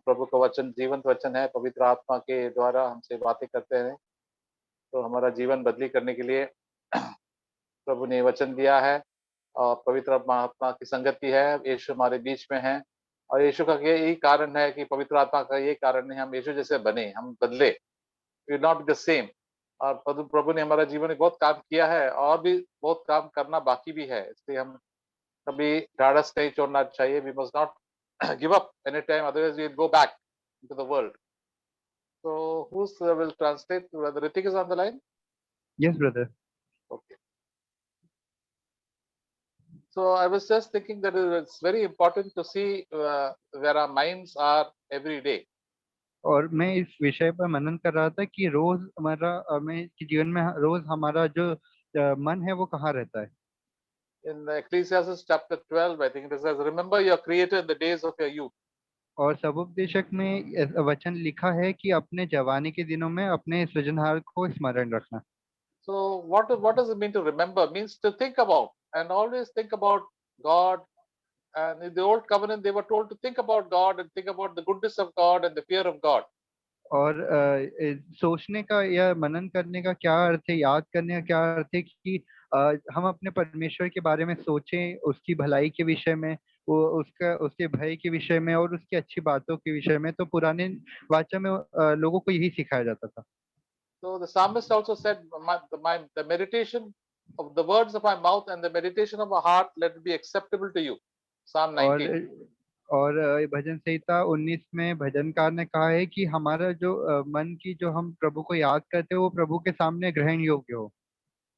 प्रभु का वचन जीवंत वचन है, पवित्र आत्मा के द्वारा हमसे बातें करते हैं, तो हमारा जीवन बदली करने के लिए प्रभु ने वचन दिया है। और पवित्र आत्मा की संगति है, यीशु हमारे बीच में है, और यीशु का यही कारण है कि पवित्र आत्मा का यही कारण है हम यीशु जैसे बने, हम बदले, वी नॉट द सेम। और प्रभु प्रभु ने हमारा जीवन में बहुत काम किया है और भी बहुत काम करना बाकी भी है, इसलिए हम कभी ढाढ़स नहीं छोड़ना चाहिए। We must not give up any time, otherwise we will go back into the world. So who's will translate? Whether Ritik is on the line? Yes, brother. Okay. So I was just thinking that it's very important to see where our minds are every day. और मैं इस विषय पर मनन कर रहा था कि रोज हमारा में कि जीवन में रोज हमारा जो मन है वो कहाँ रहता है। In Ecclesiastes chapter 12, I think it says, "Remember your Creator in the days of your youth." और सबोपदेशक में वचन लिखा है कि अपने जवानी के दिनों में अपने सृजनहार को स्मरण रखना। So what does it mean to remember? Means to think about, and always think about God. And in the old covenant, they were told to think about God and think about the goodness of God and the fear of God. और सोचने का या मनन करने का क्या अर्थ है, याद करने का क्या अर्थ है कि हम अपने परमेश्वर के बारे में सोचें, उसकी भलाई के विषय में, वो उसका उसके भय के विषय में और उसकी अच्छी बातों के विषय में। तो पुराने वाचा में लोगों को यही सिखाया जाता था। So the psalmist also said, the meditation of the words of my mouth and the meditation of my heart, let it be acceptable to you. Psalm और 19. और भजन संहिता 19 में भजनकार ने कहा है कि हमारा जो मन की जो हम प्रभु को याद करते हैं वो प्रभु के सामने ग्रहण योग्य हो।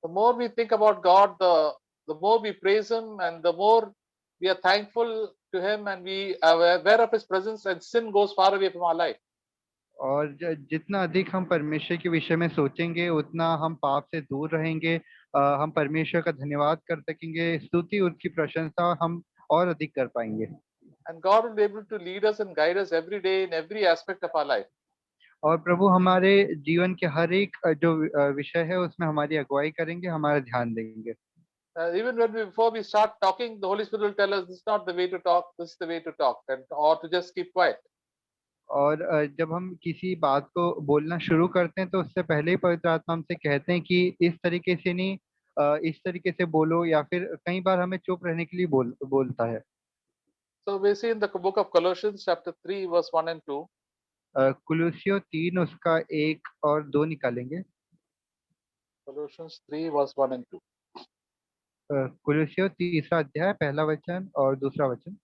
The more we think about God, the more we praise Him, and the more we are thankful to Him, and we are aware of His presence, and sin goes far away from our life. और जितना अधिक हम परमेश्वर के विषय में सोचेंगे उतना हम पाप से दूर रहेंगे। हम परमेश्वर का धन्यवाद कर सकेंगे, स्तुति उसकी प्रशंसा हम और अधिक कर पाएंगे। And God will be able to lead us and guide us every day in every aspect of our life. और प्रभु हमारे जीवन के हर एक जो विषय है उसमें हमारी अगुवाई करेंगे, हमारा ध्यान देंगे। Even before we start talking, the Holy Spirit will tell us this is not the way to talk, this is the way to talk, and or to just keep quiet. और जब हम किसी बात को बोलना शुरू करते हैं तो उससे पहले ही पवित्र आत्मा हमसे कहते हैं कि इस तरीके से नहीं, इस तरीके से बोलो, या फिर कई बार हमें चुप रहने के लिए बोलता है। So we see in the book of Colossians chapter 3 verse 1 and 2. कुलुस्सियों 3 उसका 1 और 2 निकालेंगे। Colossians 3 verse 1 and 2. कुलुस्सियों 3 अध्याय पहला वचन और दूसरा वचन।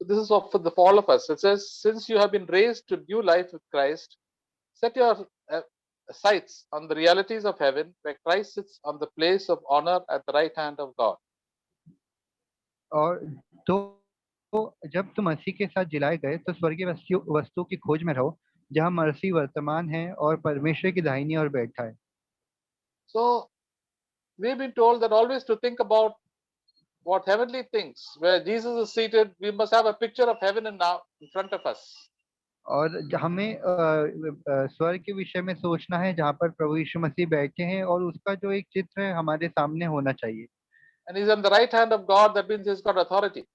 So this is for all of us. It says, since you have been raised to new life with Christ, set your sights on the realities of heaven, where Christ sits on the place of honor at the right hand of God. और तो जब तुम मसीह के साथ जिलाए गए तो स्वर्गीय वस्तु की खोज में रहो, जहाँ मसीह वर्तमान है और परमेश्वर की दाहिनी ओर बैठा है। So we've been told that always to think about what heavenly things, where Jesus is seated, we must have a picture of heaven and now in front of us. और हमें स्वर्ग के विषय में सोचना है जहाँ पर प्रभु यीशु मसीह बैठे हैं, और उसका जो एक चित्र है हमारे सामने होना चाहिए। And he's on the right hand of God, that means he's got authority.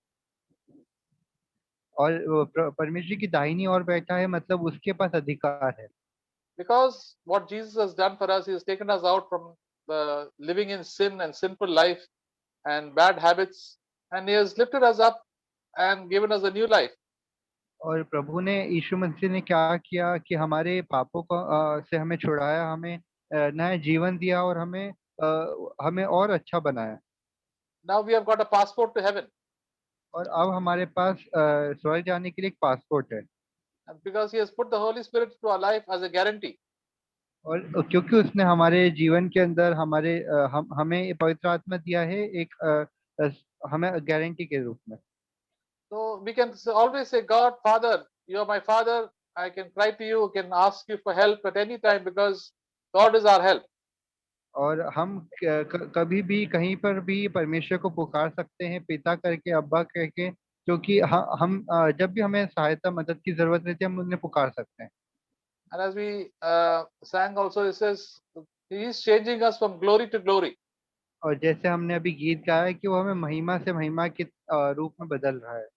और वो परमेश्वर की दाहिनी ओर बैठा है, मतलब उसके पास अधिकार है। Because what Jesus has done for us, he has taken us out from the living in sin and sinful life and bad habits, and he has lifted us up and given us a new life. और प्रभु ने, यीशु मसीह ने क्या किया कि हमारे पापों को से हमें छुड़ाया, हमें नया जीवन दिया और हमें और अच्छा बनाया। Now we have got a passport to heaven. और अब हमारे पास स्वर्ग जाने के लिए एक पासपोर्ट है। And because he has put the Holy Spirit to our life as a guarantee. और क्योंकि उसने हमारे जीवन के अंदर हमें पवित्र आत्मा दिया है एक हमें गारंटी के रूप में। So we can always say, God, Father, you are my Father. I can cry to you, can ask you for help at any time because God is our help. और हम कभी भी कहीं पर भी परमेश्वर को पुकार सकते हैं पिता करके, अब्बा करके, क्योंकि हम जब भी हमें सहायता मदद की जरूरत रहती है हम उन्हें पुकार सकते हैं। And as we sang also, it says, he is changing us from glory to glory. और जैसे हमने अभी गीत गाया है कि वो हमें महिमा से महिमा के रूप में बदल रहा है।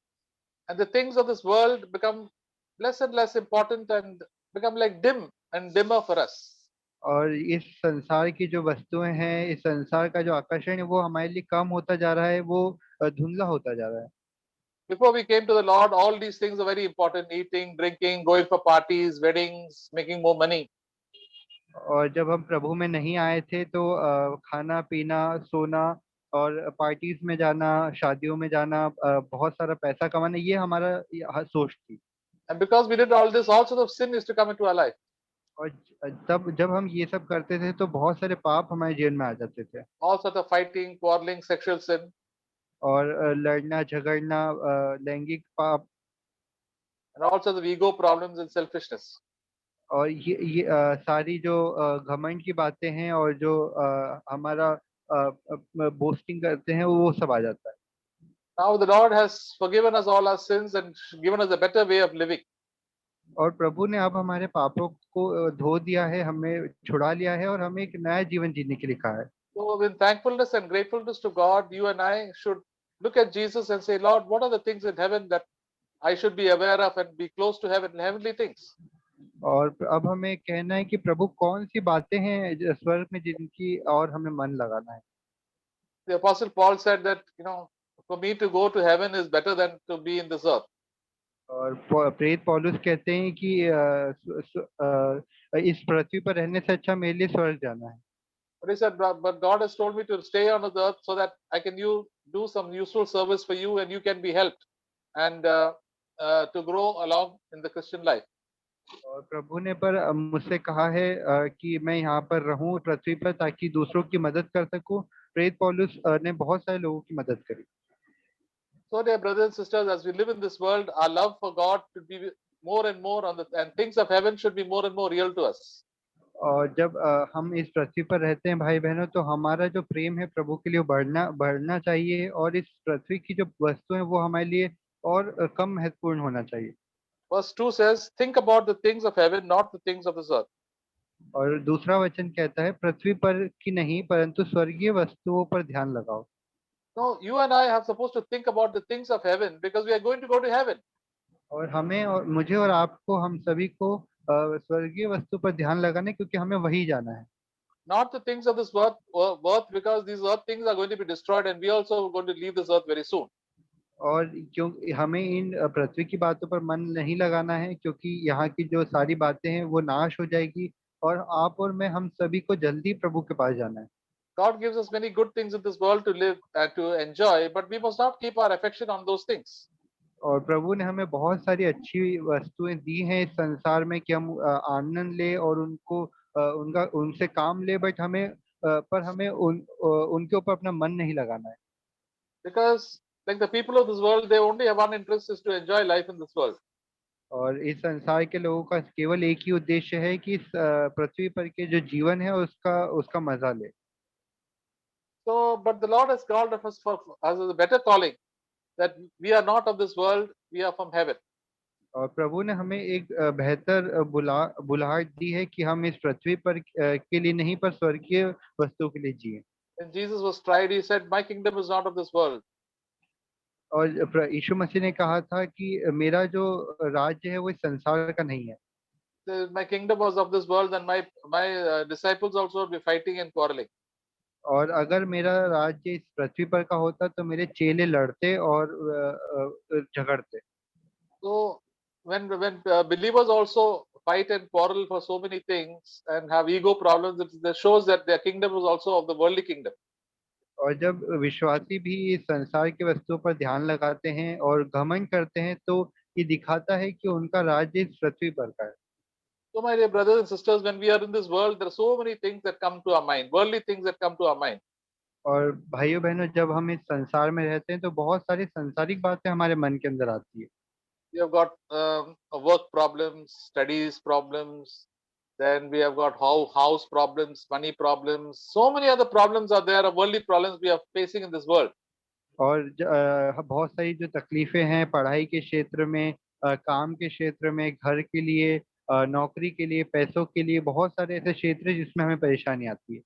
And the things of this world become less and less important and become like dim and dimmer for us. और इस संसार की जो वस्तुएं हैं, इस संसार का जो आकर्षण है वो हमारे लिए कम होता जा रहा है, वो धुंधला होता जा रहा है। Before we came to the Lord, all these things are very important: eating, drinking, going for parties, weddings, making more money. और जब हम प्रभु में नहीं आए थे तो खाना पीना, सोना और पार्टीज में जाना, शादियों में जाना, बहुत सारा पैसा कमाना, ये हमारा सोच थी। And because we did all this, all sorts of sin used to come into our life. और तब जब हम ये सब करते थे तो बहुत सारे पाप हमारे जीवन में आ जाते थे। All sorts of fighting, quarreling, sexual sin, और लड़ना झगड़ना, लैंगिक पाप, and all sorts of ego problems and selfishness. और ये सारी जो घमंड की बातें हैं और जो हमारा बोस्टिंग करते हैं वो सब आ जाता है। Now the Lord has forgiven us all our sins and given us a better way of living. और प्रभु ने अब हमारे पापों को धो दिया है, हमें छुड़ा लिया है और हमें एक नया जीवन जीने के लिए कहा है। So, in thankfulness and gratefulness to God, you and I should look at Jesus and say, Lord, what are the things in heaven that I should be aware of and be close to heaven, heavenly things? और अब हमें कहना है कि प्रभु कौन सी बातें हैं स्वर्ग में जिनकी और हमें मन लगाना है। The Apostle Paul said that, for me to go to heaven is better than to be in this earth. और प्रेरित पौलुस कहते हैं कि इस पृथ्वी पर रहने से अच्छा मेरे लिए स्वर्ग जाना है। But he said, but God has told me to stay on the earth so that I can do some useful service for you and you can be helped and to grow along in the Christian life. और प्रभु ने पर मुझसे कहा है कि मैं यहाँ पर रहूं पृथ्वी पर ताकि दूसरों की मदद कर सकूं। प्रेरित पौलुस ने बहुत सारे लोगों की मदद करी। So, dear brothers and sisters, as we live in this world, our love for God should be more and more and things of heaven should be more and more real to us. और जब हम इस पृथ्वी पर रहते हैं भाई बहनों, तो हमारा जो प्रेम है प्रभु के लिए बढ़ना बढ़ना चाहिए, और इस पृथ्वी की जो वस्तु है वो हमारे लिए और कम महत्वपूर्ण होना चाहिए। Verse 2 says, think about the things of heaven, not the things of this earth. और दूसरा वचन कहता है पृथ्वी पर की नहीं परंतु स्वर्गीय वस्तुओं पर ध्यान लगाओ। No, you and I are supposed to think about the things of heaven because we are going to go to heaven. और हमें और मुझे और आपको, हम सभी को स्वर्गीय वस्तु पर ध्यान लगाना है क्योंकि हमें वही जाना है। Not the things of this earth because these earth things are going to be destroyed and we also are going to leave this earth very soon. और क्यों हमें इन पृथ्वी की बातों पर मन नहीं लगाना है क्योंकि यहाँ की जो सारी बातें हैं वो नाश हो जाएगी, और आप और मैं, हम सभी को जल्दी प्रभु के पास जाना है। God gives us many good things in this world to live and to enjoy, but we must not keep our affection on those things. और प्रभु ने हमें बहुत सारी अच्छी वस्तुएं दी हैं इस संसार में कि हम आनंद ले और उनको उनका उनसे काम ले, बट हमें उनके ऊपर अपना मन नहीं लगाना है। Because, like the people of this world, they only have one interest is to enjoy life in this world. और इस संसार के लोगों का केवल एक ही उद्देश्य है कि इस पृथ्वी पर के जो जीवन है उसका उसका मजा ले। So, but the Lord has called us for as a better calling that we are not of this world, we are from heaven. और प्रभु ने हमें एक बेहतर बुलाहट दी है कि हम इस पृथ्वी पर के लिए नहीं पर स्वर्गीय वस्तुओं के लिए जिए। When Jesus was tried, he said, "My kingdom is not of this world." और यीशु मसीह ने कहा था कि मेरा जो राज्य है वो इस संसार का नहीं है। My kingdom was of this world, and my disciples also would be fighting and quarreling. और अगर मेरा राज्य इस पृथ्वी पर का होता तो मेरे चेले लड़ते और झगड़ते। So, when believers also fight and quarrel for so many things and have ego problems, it shows that their kingdom is also of the worldly kingdom. और जब विश्वासी भी इस संसार की वस्तुओं पर ध्यान लगाते हैं और घमंड करते हैं तो ये दिखाता है कि उनका राज्य इस पृथ्वी पर का है। So, my dear brothers and sisters, when we are in this world, there are so many things that come to our mind, worldly things that come to our mind. और भाइयों बहनों, जब हम इस संसार में रहते हैं तो बहुत सारी सांसारिक बातें हमारे मन के अंदर आती है। We have got work problems, studies problems, then we have got house problems, money problems. So many other problems are there, worldly problems we are facing in this world. और बहुत सारी जो तकलीफें हैं पढ़ाई के क्षेत्र में, काम के क्षेत्र में, घर के लिए, नौकरी के लिए, पैसों के लिए, बहुत सारे ऐसे क्षेत्र हैं जिसमें हमें परेशानी आती है।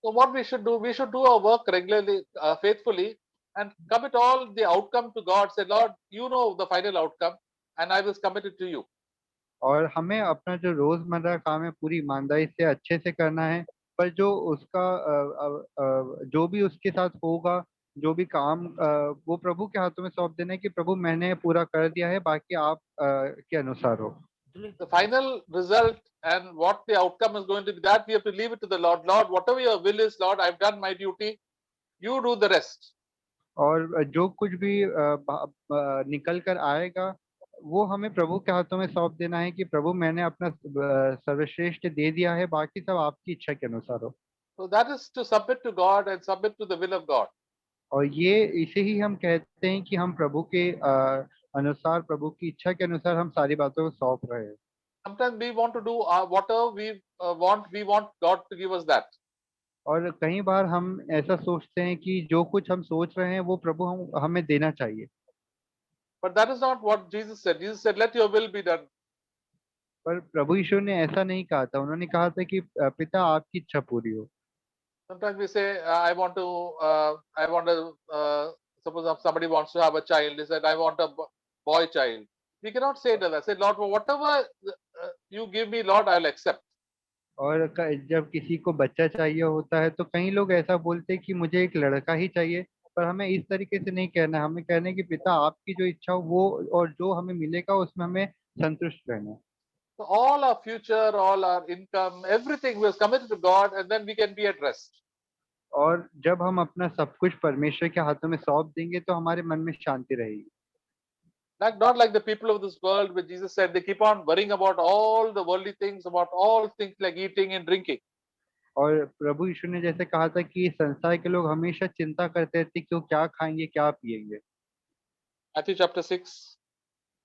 So what we should do our work regularly, faithfully, and commit all the outcome to God. Say, Lord, you know the final outcome, and I will commit it to you. और हमें अपना जो रोजमर्रा काम है पूरी ईमानदारी से अच्छे से करना है। पर जो उसका जो भी उसके साथ होगा, जो भी काम वो प्रभु के हाथों में सौंप देना है कि प्रभु मैंने पूरा कर दिया है, बाकी आप के अनुसार हो। The final result and what the outcome is going to be, that we have to leave it to the Lord. Lord, whatever your will is, Lord, I've done my duty. You do the rest. और जो कुछ भी निकल कर आएगा वो हमें प्रभु के हाथों में सौंप देना है कि प्रभु मैंने अपना सर्वश्रेष्ठ दे दिया है, बाकी सब आपकी इच्छा के अनुसार हो। So that is to submit to God and submit to the will of God. और ये इसे ही हम कहते हैं कि हम प्रभु के अनुसार, प्रभु की इच्छा के अनुसार हम सारी बातों को सौंप रहे हैं। Sometimes we want to do whatever we want. We want God to give us that. और कई बार हम ऐसा सोचते हैं कि जो कुछ हम सोच रहे हैं वो प्रभु हमें देना चाहिए। But that is not what Jesus said. Jesus said, let your will be done. पर प्रभु यीशु ने ऐसा नहीं कहा था, उन्होंने कहा था कि पिता आपकी इच्छा पूरी हो। Sometimes we say, I want to, suppose if somebody wants to have a child, he said, I want a boy child. We cannot say to that. Say, Lord, whatever you give me, Lord, I'll accept. और जब किसी को बच्चा चाहिए होता है तो कई लोग ऐसा बोलते हैं कि मुझे एक लड़का ही चाहिए। पर हमें इस तरीके से नहीं कहना है, हमें कहना है कि पिता आपकी जो इच्छा हो वो, और जो हमें मिलेगा उसमें हमें संतुष्ट रहना है। So all our future, all our income, everything was committed to God, and then we can be at rest. और जब हम अपना सब कुछ परमेश्वर के हाथों में सौंप देंगे तो हमारे मन में शांति रहेगी। Like not like the people of this world, where Jesus said they keep on worrying about all the worldly things, about all things like eating and drinking. और प्रभु यीशु ने जैसे कहा था कि संसार के लोग हमेशा चिंता करते रहते कि वो क्या खाएंगे क्या पिएंगे। Matthew chapter 6,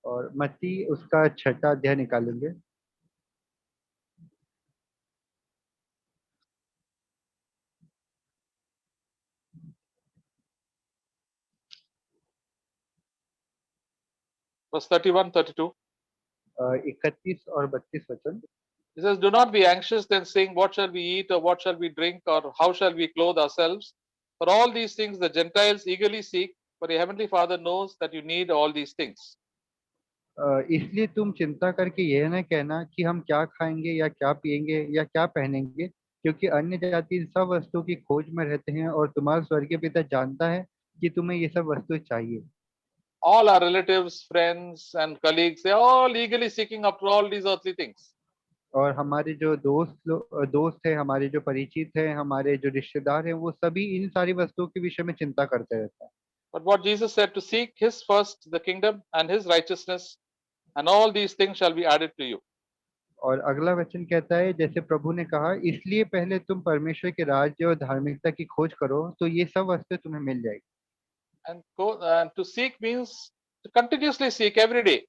और मत्ती उसका 6वां अध्याय निकालेंगे। verse 31, 32. 31 और 32 वचन। He says, do not be anxious then, saying, what shall we eat, or what shall we drink, or how shall we clothe ourselves? For all these things the Gentiles eagerly seek, but your heavenly Father knows that you need all these things. इसलिए तुम चिंता करके यह न कहना कि हम क्या खाएंगे या क्या पिएंगे या क्या पहनेंगे, क्योंकि अन्य जाति इन सब वस्तुओं की खोज में रहते हैं, और तुम्हारा स्वर्गीय पिता जानता है कि तुम्हें ये सब वस्तुएं चाहिए। All our relatives, friends, and colleagues, they are all eagerly seeking after all these earthly things. और हमारे जो दोस्त है, हमारे जो परिचित है, हमारे जो रिश्तेदार हैं, वो सभी इन सारी वस्तुओं के विषय में चिंता करते रहते हैं। But what Jesus said, to seek his first, the kingdom, and his righteousness, and all these things shall be added to you. और अगला वचन कहता है, जैसे प्रभु ने कहा, इसलिए पहले तुम परमेश्वर के राज्य और धार्मिकता की खोज करो तो ये सब वस्तुएं तुम्हें मिल जाएगी। And to seek means to continuously seek every day.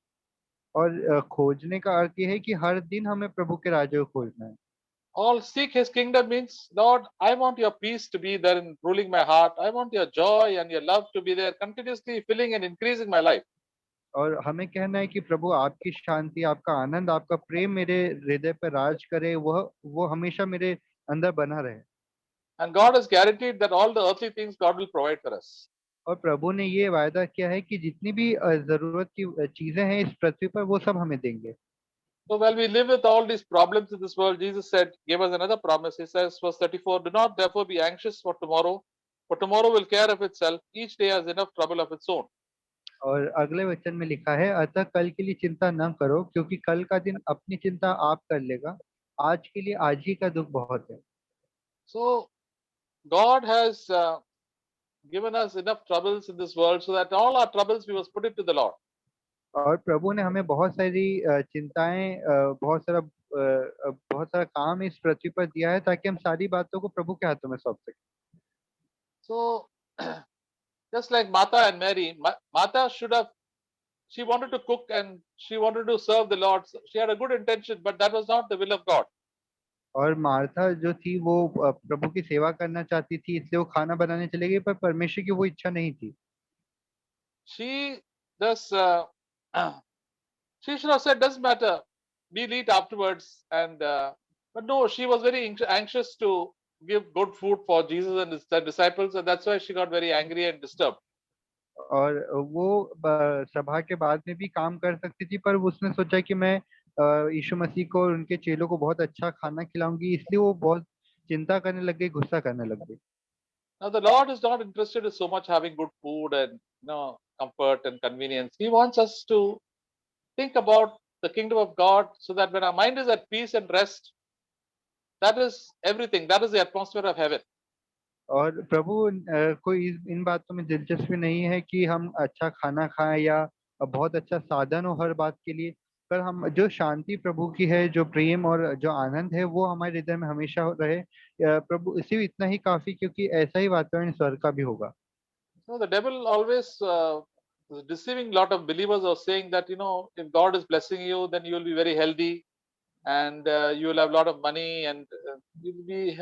और खोजने का अर्थ ये है कि हर दिन हमें प्रभु के राज्य को खोजना है। All seek his kingdom means, Lord, I want your peace to be there in ruling my heart. I want your joy and your love to be there, continuously filling and increasing my life. और हमें कहना है कि प्रभु आपकी शांति, आपका आनंद, आपका प्रेम मेरे हृदय पर राज करे, वो हमेशा मेरे अंदर बना रहे। And God has guaranteed that all the earthly things God will provide for us. और प्रभु ने ये वायदा किया है कि जितनी भी जरूरत की चीजें हैं इस पृथ्वी पर वो सब हमें देंगे। So while we live with all these problems in this world, Jesus said, gave us another promise. He says, verse 34, do not therefore be anxious for tomorrow will care of itself. Each day has enough trouble of its own. और अगले वचन में लिखा है, अतः कल के लिए चिंता न करो, क्योंकि कल का दिन अपनी चिंता आप कर लेगा। आज के लिए आज ही का दुख बहुत है। So God has given us enough troubles in this world so that all our troubles we must put it to the Lord. और प्रभु ने हमें बहुत सारी चिंताएं, बहुत सारा काम इस पृथ्वी पर दिया है ताकि हम सारी बातों को प्रभु के हाथों में सौंप सकें। So just like Martha and Mary, Martha she wanted to cook and she wanted to serve the Lord. She had a good intention, but that was not the will of God. और Martha जो थी वो प्रभु की सेवा करना चाहती थी, इसलिए वो खाना बनाने चली गई, पर परमेश्वर की वो इच्छा नहीं थी। She just she should have said, doesn't matter, we'll eat afterwards. And but no, she was very anxious to give good food for Jesus and his disciples, and that's why she got very angry and disturbed. और वो सभा के बाद में भी काम कर सकती थी, पर उसने सोचा कि मैं यीशु मसीह को और उनके चेलों को बहुत अच्छा खाना खिलाऊंगी, इसलिए वो बहुत चिंता करने लग गई, गुस्सा करने लग गई। Now the Lord is not interested in so much having good food and comfort and convenience. He wants us to think about the kingdom of God so that when our mind is at peace and rest, that is everything. That is the atmosphere of heaven. और प्रभु कोई इन बातों में दिलचस्पी नहीं है कि हम अच्छा खाना खाएं या बहुत अच्छा साधन हो हर बात के लिए, पर हम जो शांति प्रभु की है, जो प्रेम और जो आनंद है, वो हमारे हृदय में हमेशा रहे। प्रभु इसी इतना ही काफी, क्योंकि ऐसा ही वातावरण स्वर्ग का भी होगा। So the devil always is deceiving a lot of believers or saying that if God is blessing you, then you will be very healthy and you will have a lot of money and you'll be.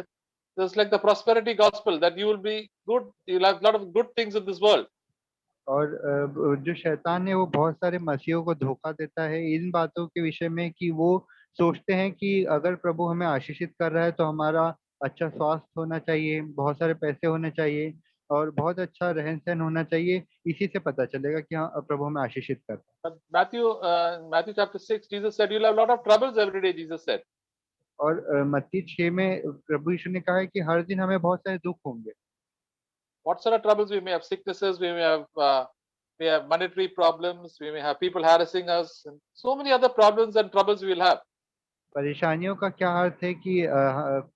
Just like the prosperity gospel that you will be good, you'll have a lot of good things in this world. और जो शैतान है वो बहुत सारे मसीहों को धोखा देता है इन बातों के विषय में, कि वो सोचते हैं कि अगर प्रभु हमें आशीषित कर रहा है तो हमारा अच्छा स्वास्थ्य होना चाहिए, बहुत सारे पैसे होने चाहिए और बहुत अच्छा रहन सहन होना चाहिए। इसी से पता चलेगा कि हाँ प्रभु हमें आशीषित कर रहा है। But Matthew chapter 6, Jesus said, you'll have a lot of troubles every day, Jesus said. और मत्ती 6 में प्रभु यीशु ने कहा है कि हर दिन हमें बहुत सारे दुख होंगे। What sort of troubles? We may have sicknesses, we have monetary problems, we may have people harassing us, and so many other problems and troubles we will have. परेशानियों का क्या अर्थ है कि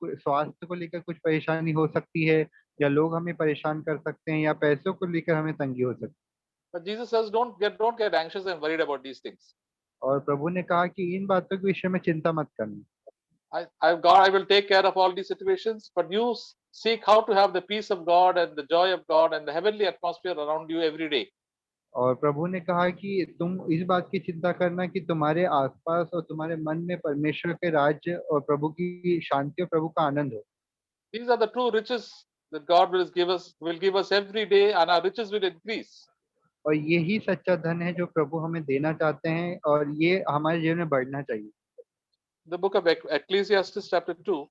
स्वास्थ्य को लेकर कुछ परेशानी हो सकती है, या लोग हमें परेशान कर सकते हैं, या पैसों को लेकर हमें तंगी हो सकती है। But Jesus says, don't get anxious and worried about these things. और प्रभु ने कहा कि इन बातों के विषय में चिंता मत करना। I will take care of all these situations, but you seek how to have the peace of God and the joy of God and the heavenly atmosphere around you every day. और प्रभु ने कहा कि तुम इस बात की चिंता करना कि तुम्हारे आसपास और तुम्हारे मन में परमेश्वर के राज्य और प्रभु की शांति और प्रभु का आनंद हो। These are the true riches that God will give us every day, and our riches will increase. और यही सच्चा धन है जो प्रभु हमें देना चाहते हैं, और ये हमारे जीवन में बढ़ना चाहिए। The book of Ecclesiastes chapter 2,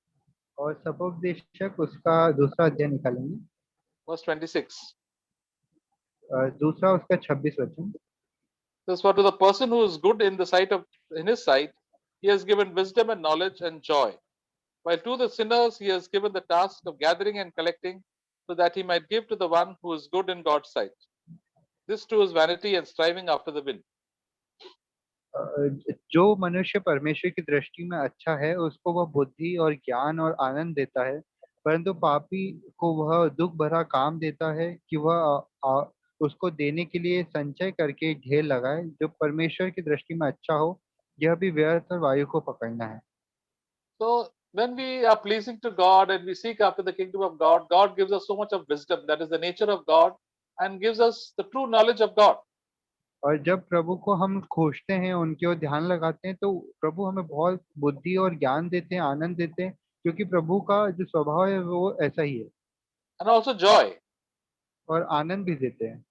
और सपोपदेशक उसका दूसरा अध्याय निकालेंगे, verse 26. दूसरा उसका 26 वचन। This for to the person who is good in his sight, he has given wisdom and knowledge and joy. While to the sinners he has given the task of gathering and collecting, so that he might give to the one who is good in God's sight. This too is vanity and striving after the wind. जो मनुष्य परमेश्वर की दृष्टि में अच्छा है उसको वह बुद्धि और ज्ञान और आनंद देता है, परंतु पापी को वह दुख भरा काम देता है कि वह उसको देने के लिए संचय करके ढेर लगाए। जो परमेश्वर की दृष्टि में अच्छा हो, यह भी व्यर्थ और वायु को पकड़ना है। So when we are pleasing to God and we seek after the kingdom of God, God gives us so much of wisdom, that is the nature of God, and gives us the true knowledge of God. और जब प्रभु को हम खोजते हैं, उनकी ओर ध्यान लगाते हैं, तो प्रभु हमें बहुत बुद्धि और ज्ञान देते हैं, आनंद देते हैं, क्योंकि प्रभु का जो स्वभाव है वो ऐसा ही है। And also joy. और आनंद भी देते हैं।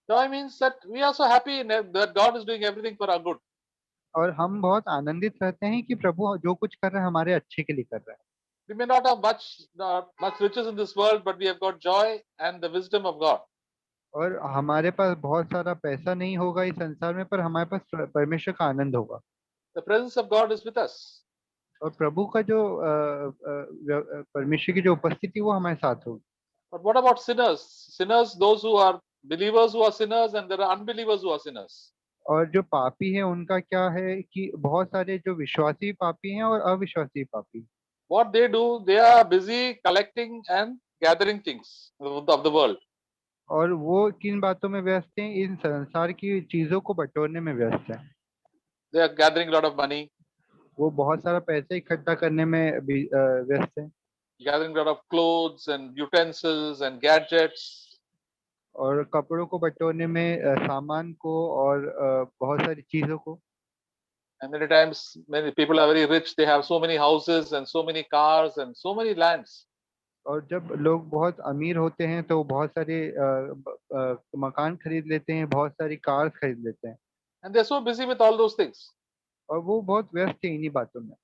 Joy means that we are so happy that God is doing everything for our good. और हम बहुत आनंदित रहते हैं कि प्रभु जो कुछ कर रहा है हमारे अच्छे के लिए कर रहा है। We may not have much riches in this world, but we have got joy and the wisdom of God. और हमारे पास बहुत सारा पैसा नहीं होगा इस संसार में, पर हमारे पास परमेश्वर का आनंद होगा। The presence of God is with us. और प्रभु का जो परमेश्वर की जो उपस्थिति वो हमारे साथ होगी। But what about sinners? Sinners, those who are believers who are sinners, and there are unbelievers who are sinners. और जो पापी है उनका क्या है कि बहुत सारे जो विश्वासी पापी हैं और अविश्वासी पापी। What they do, they are busy collecting and gathering things of the world. और वो किन बातों में व्यस्त हैं? इन संसार की चीजों को बटोरने में व्यस्त हैं। They are gathering a lot of money, वो बहुत सारा पैसे इकट्ठा करने में भी व्यस्त हैं। gathering a lot of clothes and utensils and gadgets. और कपड़ों को बटोरने में सामान को और बहुत सारी चीजों को। And many times, many people are very rich. They have so many houses and so many cars and so many lands. और जब लोग बहुत अमीर होते हैं तो बहुत सारे मकान खरीद लेते हैं, बहुत सारी कार्स खरीद लेते हैं। And they're so busy with all those things. और वो बहुत व्यस्त है इन्हीं बातों में।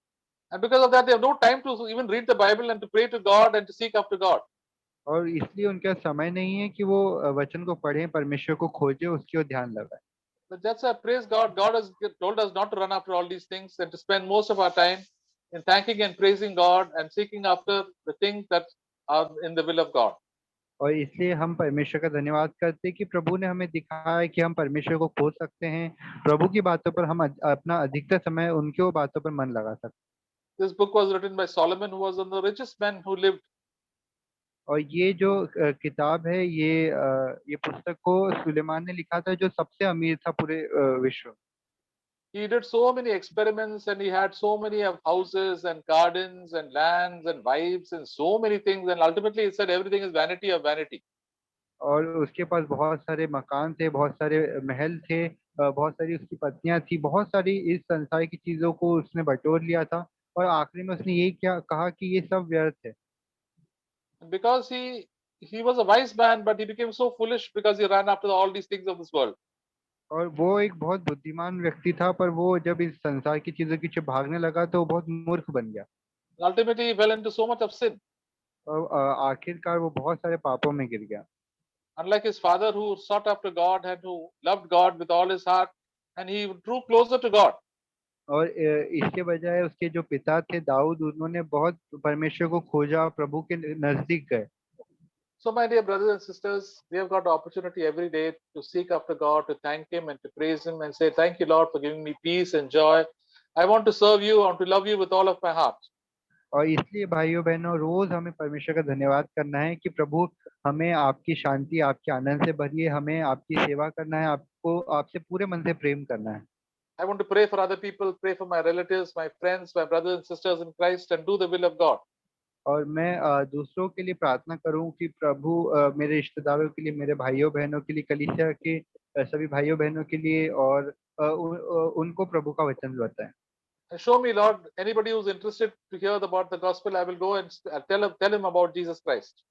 And because of that, they have no time to even read the Bible and to pray to God and to seek after God. और इसलिए उनका समय नहीं है कि वो वचन को पढ़ें, परमेश्वर को खोजें, उसकी ओर ध्यान लगाएं। But that's why praise God. God has told us not to run after all these things and to spend most of our time in thanking and praising God and seeking after the things that are in the will of God. और इसलिए हम परमेश्वर का धन्यवाद करते हैं कि प्रभु ने हमें दिखाया है कि हम परमेश्वर को खो सकते हैं। प्रभु की बातों पर हम अपना अधिकतर समय उनकी बातों पर मन लगा सकते हैं। This book was written by Solomon, who was one of the richest men who lived. और ये जो किताब है, ये पुस्तक को सुलेमान ने लिखा था, जो सबसे अमीर था पूरे विश्व में। He did so many experiments and he had so many of houses and gardens and lands and wives and so many things, and ultimately he said everything is vanity of vanity. और उसके पास बहुत सारे मकान थे, बहुत सारे महल थे, बहुत सारी उसकी पत्नियां थी, बहुत सारी इस संसार की चीजों को उसने बटोर लिया था। और आखिरी में उसने ये क्या कहा कि ये सब व्यर्थ है। And because he was a wise man, but he became so foolish because he ran after all these things of this world. और वो एक बहुत बुद्धिमान व्यक्ति था, पर वो जब इस संसार की चीजों के पीछे भागने लगा तो वो बहुत मूर्ख बन गया। And ultimately he fell into so much of sin. और आखिरकार वो बहुत सारे पापों में गिर गया। Unlike his father who sought after God and who loved God with all his heart, and he drew closer to God. और इसके बजाय उसके जो पिता थे दाऊद, उन्होंने बहुत परमेश्वर को खोजा, प्रभु के नजदीक गए। So, my dear brothers and sisters, we have got the opportunity every day to seek after God, to thank Him and to praise Him and say, "Thank you, Lord, for giving me peace and joy. I want to serve you, I want to love you with all of my heart." और इसलिए भाइयों बहनों, रोज हमें परमेश्वर का धन्यवाद करना है कि प्रभु हमें आपकी शांति, आपके आनंद से भरिए, हमें आपकी सेवा करना है, आपको आपसे पूरे मन से प्रेम करना है। I want to pray for other people, pray for my relatives, my friends, my brothers and sisters in Christ, and do the will of God. और मैं दूसरों के लिए प्रार्थना करूं कि प्रभु मेरे रिश्तेदारों के लिए, मेरे भाइयों बहनों के लिए, कलीसिया के सभी भाइयों बहनों के लिए, और उनको प्रभु का वचन बताएं। And show me, Lord, anybody who's interested to hear about the gospel, I will go and tell him about Jesus Christ.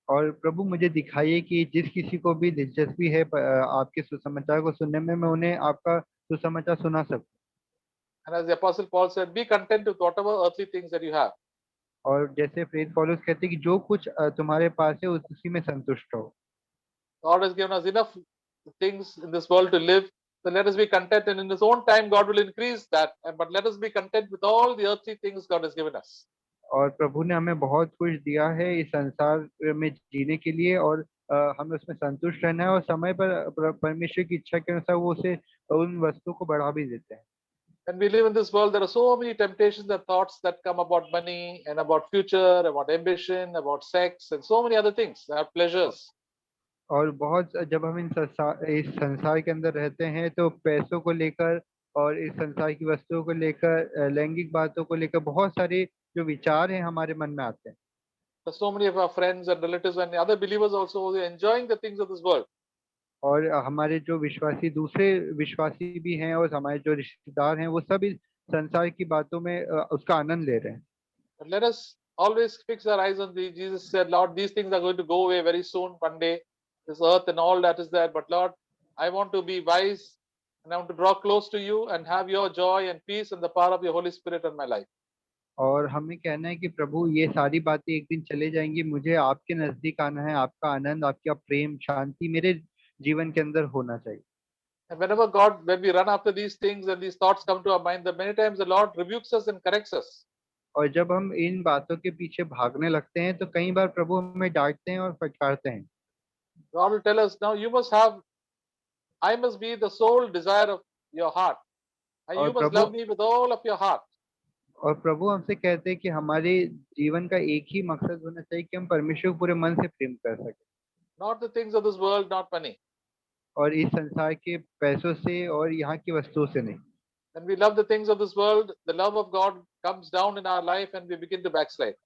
और प्रभु मुझे दिखाइए कि जिस किसी को भी दिलचस्पी है आपके सुसमाचार को सुनने में, मैं उन्हें आपका सुसमाचार सुना सकूं। And as the Apostle Paul said, be content with whatever earthly things that you have. और जैसे प्रेरित पौलुस कहते हैं कि जो कुछ तुम्हारे पास है उसी में संतुष्ट हो। God has given us enough things in this world to live. So let us be content, and in His own time, God will increase that. But let us be content with all the earthly things God has given us. और प्रभु ने हमें बहुत कुछ दिया है इस संसार में जीने के लिए, और हमें उसमें संतुष्ट रहना है, और समय पर परमेश्वर की इच्छा के अनुसार वो उसे उन वस्तुओं को बढ़ा भी देते हैं। When we live in this world, there are so many temptations and thoughts that come about money and about future, about ambition, about sex, and so many other things, our pleasures. और बहुत जब हम इस संसार के अंदर रहते हैं तो पैसों को लेकर और इस संसार की वस्तुओं को लेकर, लैंगिक बातों को लेकर बहुत सारे जो विचार हैं हमारे मन में आते हैं। There's so many of our friends and relatives and other believers also who are enjoying the things of this world. और हमारे जो विश्वासी, दूसरे विश्वासी भी हैं, और हमारे जो रिश्तेदार हैं, वो सब इस संसार की बातों में उसका आनंद ले रहे हैं। But let us always fix our eyes on thee. Jesus said, Lord, these things are going to go away very soon, one day, this earth and all that is there. But Lord, I want to be wise and I want to draw close to you and have your joy and peace and the power of your Holy Spirit in my life. और हमें कहना है कि प्रभु ये सारी बातें एक दिन चले जाएंगी, मुझे आपके नजदीक आना है, आपका आनंद, आपका प्रेम, शांति मेरे जीवन के अंदर होना चाहिए। And whenever God, when we run after these things and these thoughts come to our mind, that many times the Lord rebukes us and corrects us. और जब हम इन बातों के पीछे भागने लगते हैं तो कई बार प्रभु हमें डांटते हैं और फटकारते हैं। God will tell us, now you must have, I must be the sole desire of your heart. And और you must Prabhu love me with all of your heart. और प्रभु हमसे कहते हैं कि हमारे जीवन का एक ही मकसद होना चाहिए कि हम परमेश्वर को पूरे मन से प्रेम कर सकें, Not the things of this world, not money. और इस संसार के पैसों से और यहाँ की वस्तुओं से नहीं। When we love the things of this world, the love of God comes down in our life and we begin to backslide.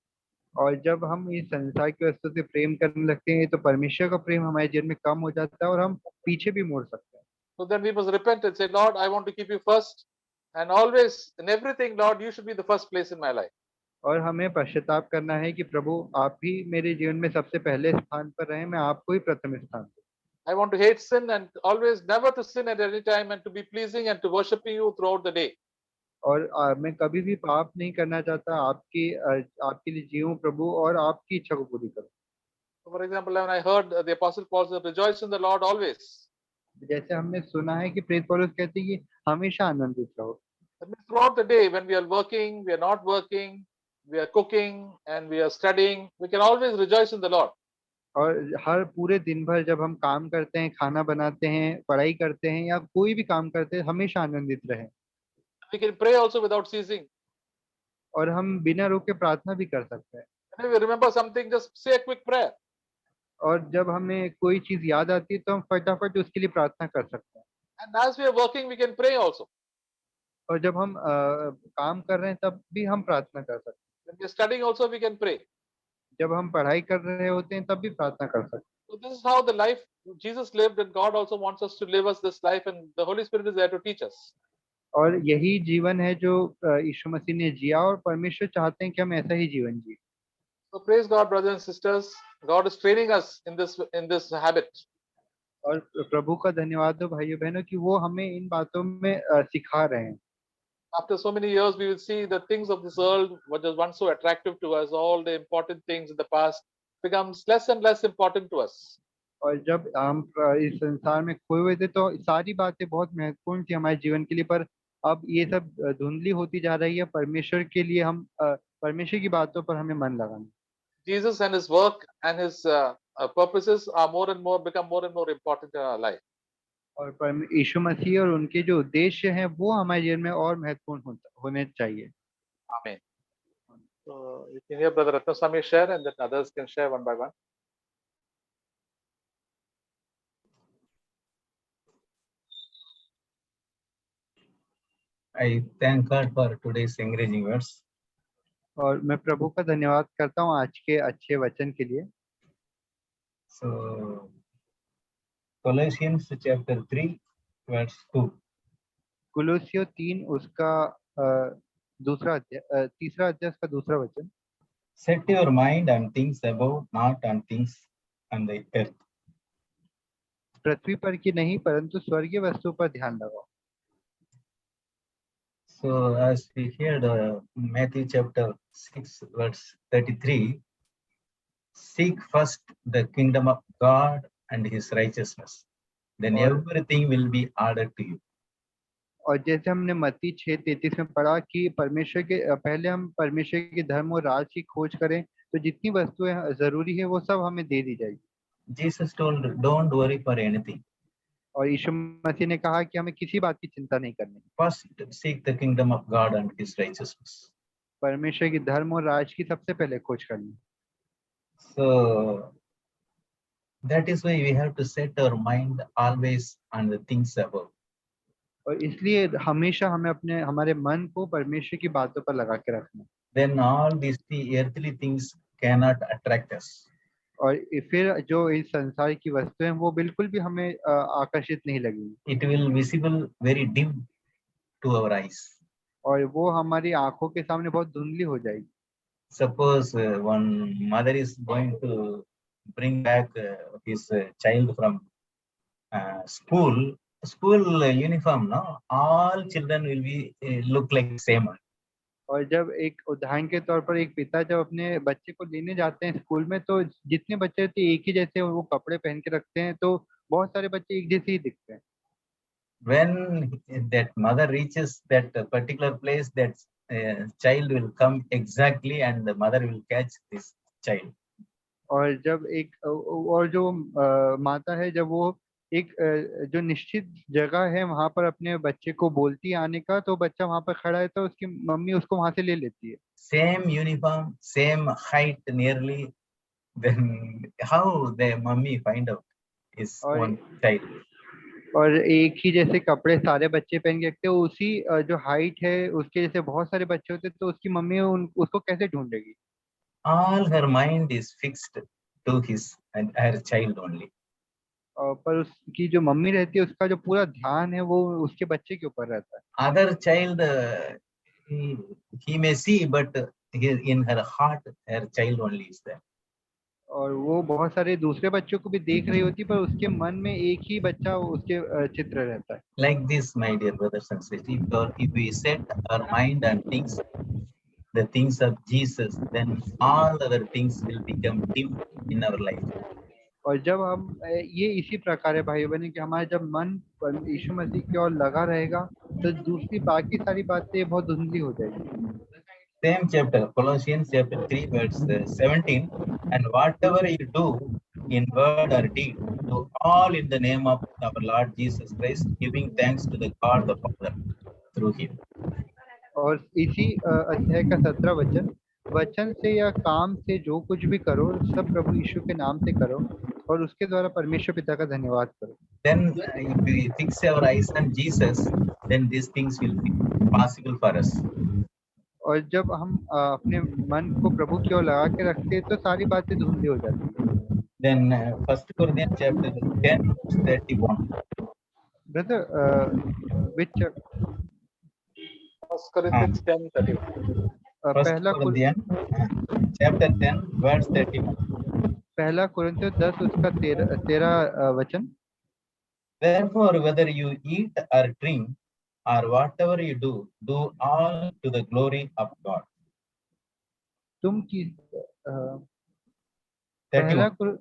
और जब हम इस संसार की वस्तु से प्रेम करने लगते हैं तो परमेश्वर का प्रेम हमारे जीवन में कम हो जाता है और हम पीछे भी मुड़ सकते हैं। So then we must repent and say, Lord, I want to keep you first. And always, in everything, Lord, you should be the first place in my life. और हमें पश्चाताप करना है कि प्रभु आप ही मेरे जीवन में सबसे पहले स्थान पर रहें, मैं आपको ही प्रथम स्थान दूं। I want to hate sin and always never to sin at any time and to be pleasing and to worshiping you throughout the day. और मैं कभी भी पाप नहीं करना चाहता, आपके लिए जीऊं प्रभु, और आपकी इच्छा को पूरी करूं। So for example, when I heard the Apostle Paul say, rejoice in the Lord always. जैसे हमने सुना है कि प्रेरित पौलुस कहते हैं कि हमेशा आनंदित रहो। That means throughout the day, when we are working, we are not working, we are cooking and we are studying, we can always rejoice in the Lord. और हर पूरे दिन भर जब हम काम करते हैं, खाना बनाते हैं, पढ़ाई करते हैं या कोई भी काम करते हैं, हमेशा आनंदित रहें। We can pray also without ceasing. और हम बिना रोके प्रार्थना भी कर सकते हैं। And if you remember something, just say a quick prayer. और जब हमें कोई चीज याद आती है तो हम फटाफट उसके लिए प्रार्थना कर सकते हैं। And as we are working, we can pray also. और जब हम काम कर रहे हैं तब भी हम प्रार्थना कर सकते हैं। When we are studying also, we can pray. जब हम पढ़ाई कर रहे होते हैं तब भी प्रार्थना कर सकते हैं। So this is how the life Jesus lived, and God also wants us to live us this life, and the Holy Spirit is there to teach us. और यही जीवन है जो यीशु मसीह ने जिया और परमेश्वर चाहते हैं कि हम ऐसा ही जीवन जिए। So praise God, brothers and sisters. God is training us in this habit. और प्रभु का धन्यवाद दो भाइयों बहनों कि वो हमें इन बातों में सिखा रहे हैं। After so many years, we will see the things of this world, what was once so attractive to us, all the important things in the past, becomes less and less important to us. और जब हम इस संसार में खोए हुए थे तो सारी बातें बहुत महत्वपूर्ण थी हमारे जीवन के लिए, पर अब ये सब धुंधली होती जा रही है। परमेश्वर के लिए हम परमेश्वर की बातों पर हमें मन लगाना। Jesus and his work and his purposes are become more and more important in our life. और यीशु मसीह और उनके जो उद्देश्य हैं वो हमारे जीवन में और महत्वपूर्ण होने चाहिए। Amen. So you can hear Brother Ratnaswamy share, and then others can share one by one. I thank God for today's encouraging words. और मैं प्रभु का धन्यवाद करता हूँ आज के अच्छे वचन के लिए। So, Colossians chapter 3, verse 2. कुलुस्सियों 3 उसका तीसरा अध्याय उसका दूसरा वचन। Set your mind on things above, not on things on the earth. पृथ्वी पर की नहीं परंतु स्वर्गीय वस्तु पर ध्यान लगाओ। So, as we heard Matthew chapter 6, verse 33, seek first the kingdom of God and his righteousness. Then everything will be added to you. और जैसे हमने मत्ती 6:33 में पढ़ा कि परमेश्वर के पहले हम परमेश्वर के धर्म और राज की खोज करें तो जितनी वस्तुएं जरूरी है वो सब हमें दे दी जाएगी। Jesus told, don't worry for anything. और यीशु मसीह ने कहा कि हमें किसी बात की चिंता नहीं करनी। First seek the kingdom of God and his righteousness. परमेश्वर की धर्म और राज की सबसे पहले खोज करनी। So that is why we have to set our mind always on the things above. और इसलिए हमेशा हमें हमारे मन को परमेश्वर की बातों पर लगा के रखना। Then all these earthly things cannot attract us. और फिर जो इस संसार की वस्तुएं वो बिल्कुल भी हमें आकर्षित नहीं लगेंगी। It will visible very dim to our eyes. और वो हमारी आंखों के सामने बहुत धुंधली हो जाएगी। Suppose one mother is going to bring back his child from school uniform, no? All children will be look like same. और जब एक उदाहरण के तौर पर एक पिता जब अपने बच्चे को लेने जाते हैं स्कूल में तो जितने बच्चे थे एक ही जैसे वो कपड़े पहन के रखते हैं तो बहुत सारे बच्चे एक जैसे ही दिखते हैं। When that mother reaches that particular place, that child will come exactly and the mother will catch this child. और जब और जो माता है जब वो एक जो निश्चित जगह है वहां पर अपने बच्चे को बोलती है आने का तो बच्चा वहां पर खड़ा है तो उसकी मम्मी उसको वहां से ले लेती है। Same uniform, same height nearly. Then how the mummy find out is one child? और एक ही जैसे कपड़े सारे बच्चे पहन के रखते हैं उसी जो हाइट है उसके जैसे बहुत सारे बच्चे होते तो उसकी मम्मी उसको कैसे ढूंढेगी? All her mind is fixed to his and her child only. पर उसकी जो मम्मी रहती है उसका जो पूरा ध्यान है वो उसके बच्चे के ऊपर रहता है। Other child he may see, but in her heart her child only is there. और वो बहुत सारे दूसरे बच्चों को भी देख रही होती पर उसके मन में एक ही बच्चा उसके चित्र रहता है। Like this, my dear brothers and sisters, if we set our mind on things, the things of Jesus, then all other things will become dim in our life. और जब हम ये इसी प्रकार है भाई बहन कि हमारा जब मन यीशु मसीह की ओर लगा रहेगा तो दूसरी बाकी सारी बातें बहुत धुंधली हो जाएगी। Same chapter, Colossians chapter 3, verse 17. And whatever you do in word or deed, do all in the name of our Lord Jesus Christ, giving thanks to the God the Father through him. और इसी अध्याय का 17 वचन, वचन से या काम से जो कुछ भी करो सब प्रभु यीशु के नाम से करो और उसके द्वारा परमेश्वर पिता का धन्यवाद करो। Then if we fix our eyes on Jesus, then these things will be possible for us. और जब हम अपने मन को प्रभु की ओर लगा के रखते हैं तो सारी बातें धुंधली हो जाती है। Then 1 Corinthians chapter 10, verse 31. Brother which First Corinthians 10:31. First पहला Corinthians chapter 10, verse 31. पहला कुरिन्थियों 10 उसका 13 वचन। Therefore, whether you eat or drink or whatever you do, do all to the glory of God. तुम की पहला 31.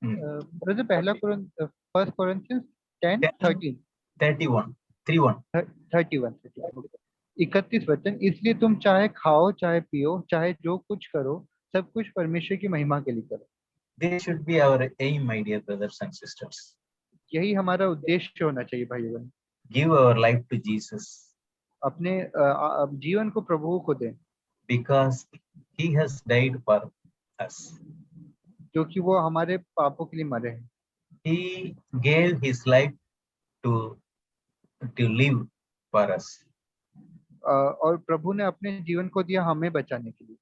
ब्रदर पहला फर्स्ट कोरिन्थियंस 10:13 31. 31. 31 31 वचन, इसलिए तुम चाहे खाओ चाहे पियो चाहे जो कुछ करो सब कुछ परमेश्वर की महिमा के लिए करो। This should be our aim, my dear brothers and sisters. यही हमारा उद्देश्य होना चाहिए भाई बहन। Give our life to Jesus अपने जीवन को प्रभु को दें because he has died for us. क्योंकि वो हमारे पापों के लिए मरे हैं। He gave his life to live for us. और प्रभु ने अपने जीवन को दिया हमें बचाने के लिए।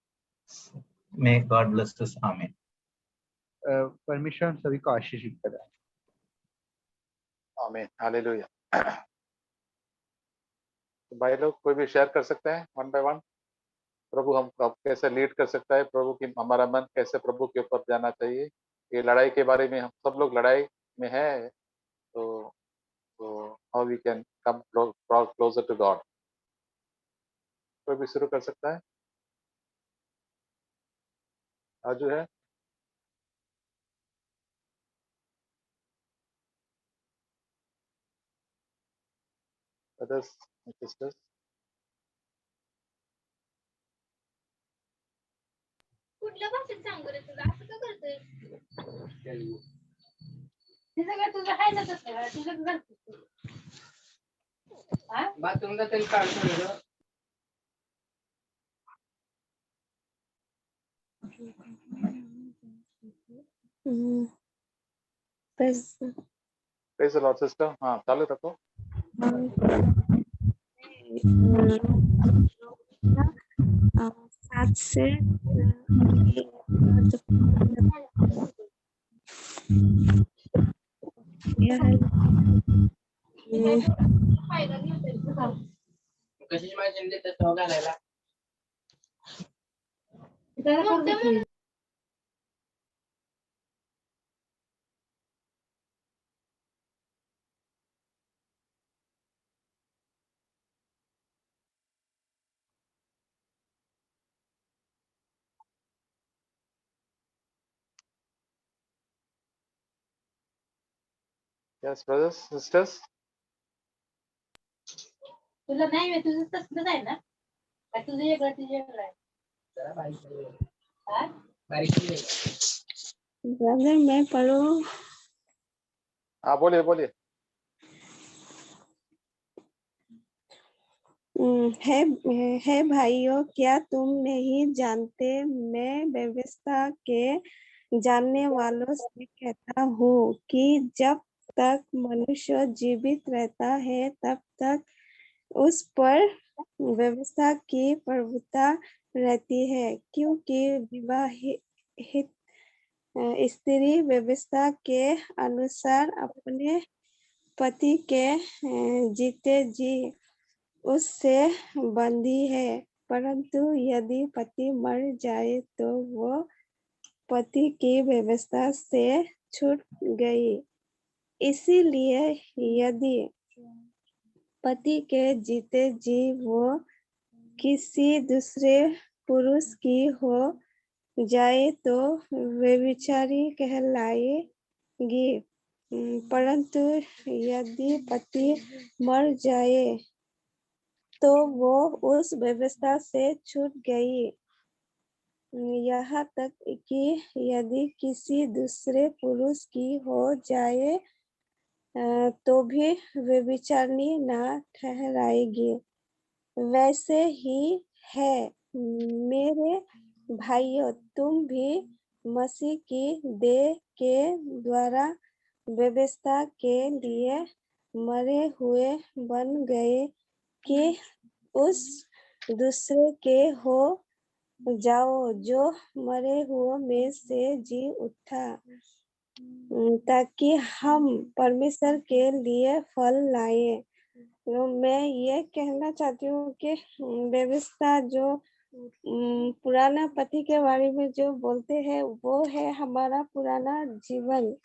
May God bless us. Amen. परमेश्वर हम सभी को आशीषित करे। आमीन, हालेलुया। तो भाई लोग कोई भी शेयर कर सकते हैं वन बाय वन। प्रभु हम कैसे लीड कर सकता है, प्रभु की हमारा मन कैसे प्रभु के ऊपर जाना चाहिए। ये लड़ाई के बारे में हम सब लोग लड़ाई में है, तो how we can come closer to God. कोई भी शुरू कर सकता है। राजू है। Brothers and sisters. कुठल्या भाषेत सांगू रे तुला, असं का करतोय? तिचं काय तुझं आहे ना तसं, तुझं करतोय तू. हा? बाथरूमला तरी काढतो रे. Praise the Lord, sister. हाँ, चालू रखो। 7 से कशाची माहिती देतात तो घालायला. Yes, brothers, sisters. तुला नाही माहिती, तुझं तसलंच आहे ना, काय तुझं वेगळं तुझं वेगळं आहे. हा? ब्रदर मैं पढ़ूं? हाँ, बोलिए बोलिए। है भाइयों, क्या तुम नहीं जानते, मैं व्यवस्था के जानने वालों से कहता हूँ कि जब तक मनुष्य जीवित रहता है तब तक उस पर व्यवस्था की प्रभुता रहती है, क्योंकि विवाहित स्त्री व्यवस्था के अनुसार अपने पति के जीते जी उससे बंधी है, परंतु यदि पति मर जाए तो वो पति की व्यवस्था से छूट गई। इसीलिए यदि पति के जीते जी वो किसी दूसरे पुरुष की हो जाए तो व्यभिचारी कहलाए, परंतु यदि पति मर जाए तो वो उस व्यवस्था से छूट गई। यहाँ तक कि यदि किसी दूसरे पुरुष की हो जाए तो भी व्यभिचारिणी न ठहराएगी। वैसे ही है मेरे भाइयों, तुम भी मसीह की देह के द्वारा व्यवस्था के लिए मरे हुए बन गए कि उस दूसरे के हो जाओ जो मरे हुए में से जी उठा, ताकि हम परमेश्वर के लिए फल लाए। तो मैं ये कहना चाहती हूँ कि व्यवस्था जो पुराना पति के बारे में जो बोलते हैं वो है हमारा पुराना जीवन।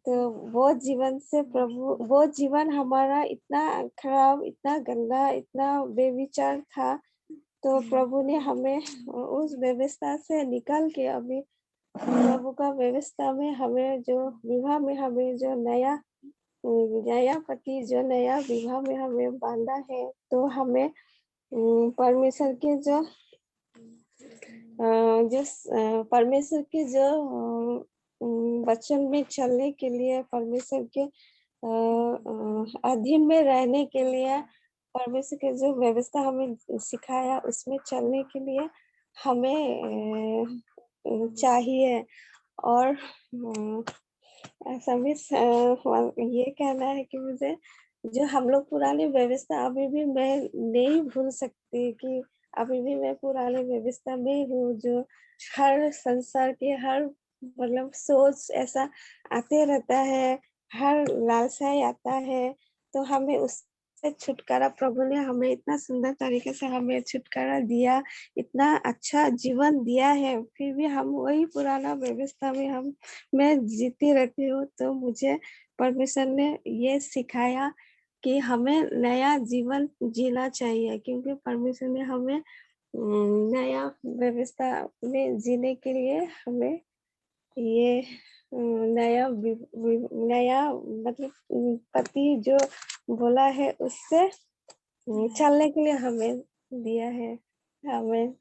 तो वो जीवन से प्रभु, वो जीवन हमारा इतना खराब, इतना गंदा, इतना बेविचार था, तो प्रभु ने हमें उस व्यवस्था से निकाल के अभी प्रभु का व्यवस्था में हमें जो विवाह में हमें जो नया पति जो नया विवाह में हमें बांधा है, तो हमें परमेश्वर के जो परमेश्वर के जो वचन में चलने के लिए, परमेश्वर के अधीन में रहने के लिए, परमेश्वर के जो व्यवस्था हमें सिखाया उसमें चलने के लिए हमें चाहिए। और ऐसा भी ये कहना है कि मुझे जो हम लोग पुरानी व्यवस्था अभी भी मैं नहीं भूल सकती, कि अभी भी मैं पुरानी व्यवस्था में हूँ, जो हर संसार के हर मतलब सोच ऐसा आते रहता है, हर लालसाएं आता है, तो हमें उससे छुटकारा प्रभु ने हमें इतना सुंदर तरीके से हमें छुटकारा दिया, इतना अच्छा जीवन दिया है, फिर भी हम वही पुराना व्यवस्था में मैं जीती रहती हूँ। तो मुझे परमेश्वर ने ये सिखाया कि हमें नया जीवन जीना चाहिए, क्योंकि परमेश्वर ने हमें नया व्यवस्था में जीने के लिए हमें ये नया मतलब पति जो बोला है उससे चलने के लिए हमें दिया है। हमें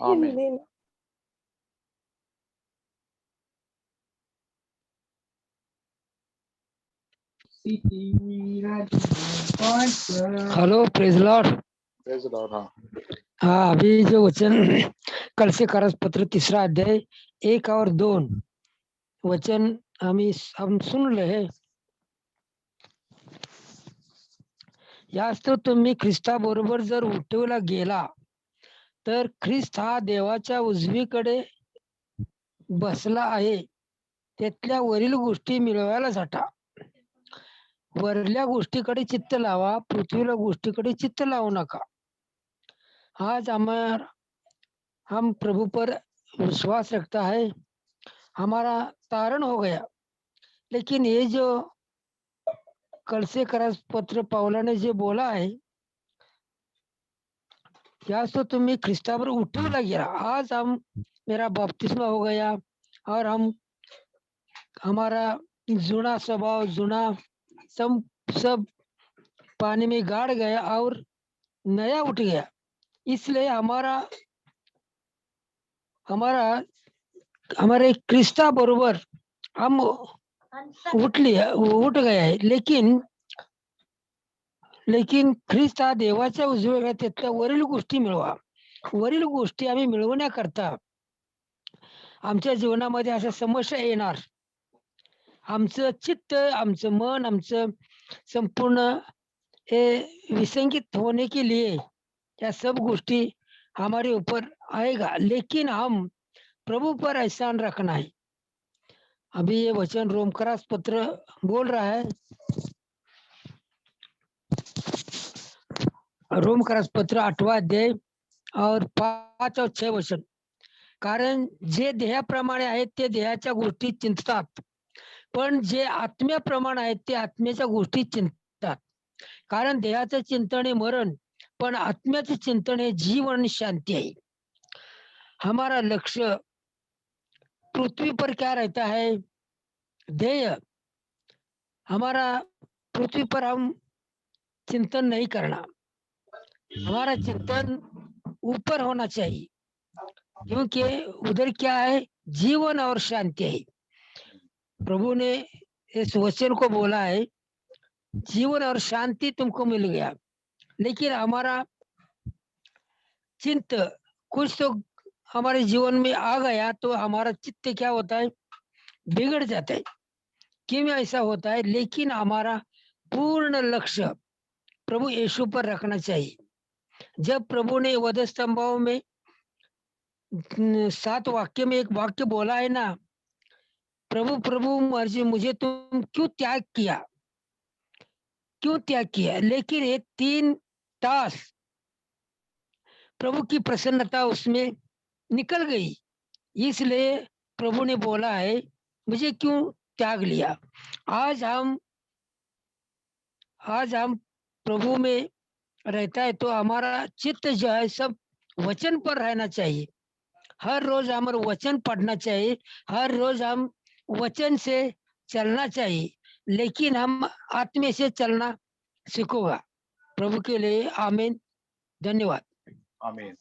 आमीन। Hello, praise Lord. Praise Lord. हाँ, हाँ, अभी जो वचन कल से करस पत्र 3 अध्याय 1 और 2 वचन हम सुन रहे। याच तर तुम्ही ख्रिस्ताबरोबर जर उठवला गेला तर ख्रिस्त हा देवाच्या उजवीकडे बसला आहे, त्यातल्या वरील गोष्टी मिळवायला झटा. वरल्या गोष्टीकडे चित्त लावा, पृथ्वीला गोष्टीकडे चित्त लावू नका. आज हम प्रभु पर विश्वास रखता है, हमारा तारण हो गया। लेकिन ये जो कल से करस पत्र पौला ने जो बोला है, या तो तुम्हें ख्रिस्तावर उठवला गया। आज मेरा बपतिस्मा हो गया और हमारा जुना स्वभाव, जुना सब पानी में गाड़ गया और नया उठ गया। इसलिए हमारे ख्रिस्ता बरोबर हम उठ गया है। लेकिन ख्रिस्त हा देवाच्या उजव्या त्यातल्या वरील गोष्टी मिळवा. वरील गोष्टी आम्ही मिळवण्याकरता आमच्या जीवनामध्ये अशा समस्या येणार. आमचं चित्त, आमचं मन, आमचं संपूर्ण हे विसंगित होने के लिए यह सब गोष्टी हमारे ऊपर आएगा, लेकिन हम प्रभु पर एहसान रखना है। अभी ये वचन रोमकरास पत्र बोल रहा है, रोमकरास पत्र 8वां अध्याय और 5 और 6 वचन। कारण जे देहाप्रमाणे आहेत ते देहाच्या गोष्टी चिंततात, पण जे आत्म्याप्रमाणे आहेत ते आत्म्याच्या गोष्टी चिंततात. कारण देहाचं चिंतन है मरण, पण आत्म्याचं चिंतन है जीवन आणि शांति है। हमारा लक्ष्य पृथ्वी पर क्या रहता है, ध्येय हमारा पृथ्वी पर हम चिंतन नहीं करना, हमारा चिंतन ऊपर होना चाहिए, क्योंकि उधर क्या है, जीवन और शांति है। प्रभु ने इस वचन को बोला है, जीवन और शांति तुमको मिल गया। लेकिन हमारा चिंत कुछ तो हमारे जीवन में आ गया तो हमारा चित्त क्या होता है, बिगड़ जाता है। क्यों ऐसा होता है? लेकिन हमारा पूर्ण लक्ष्य प्रभु यीशु पर रखना चाहिए। जब प्रभु ने वध स्तंभों में 7 वाक्य में एक वाक्य बोला है ना, प्रभु प्रभु मर्जी मुझे तुम क्यों त्याग किया, क्यों त्याग किया? लेकिन ये 3 तास प्रभु की प्रसन्नता उसमें निकल गई, इसलिए प्रभु ने बोला है मुझे क्यों त्याग लिया। आज हम प्रभु में रहता है तो हमारा चित्त जो है सब वचन पर रहना चाहिए। हर रोज हमारे वचन पढ़ना चाहिए, हर रोज हम वचन से चलना चाहिए, लेकिन हम आत्मा से चलना सीखोगा। प्रभु के लिए आमीन। धन्यवाद। आमीन।